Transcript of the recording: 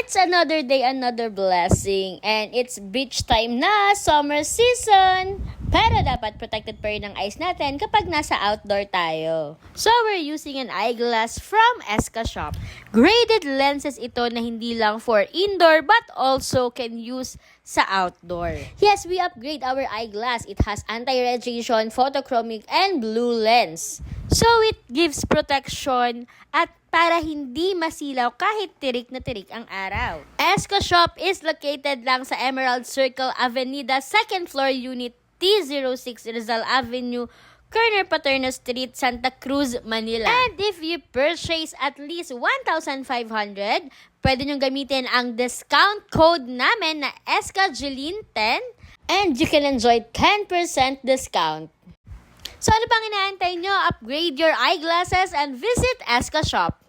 It's another day, another blessing. And it's beach time na, summer season. Pero dapat protected pa rin ang eyes natin kapag nasa outdoor tayo. So we're using an eyeglass from Esca Shop. Graded lenses ito na hindi lang for indoor but also can use sa outdoor. Yes, we upgrade our eyeglass. It has anti-radiation, photochromic, and blue lens. So it gives protection at para hindi masilaw kahit tirik na tirik ang araw. Esca Shop is located lang sa Emerald Circle Avenida, 2nd floor, Unit T06, Rizal Avenue, Corner Paterno Street, Santa Cruz, Manila. And if you purchase at least 1,500, pwede nyo gamitin ang discount code namin na ESCAJELIN10 and you can enjoy 10% discount. So ano pang inaantay nyo? Upgrade your eyeglasses and visit Esca Shop.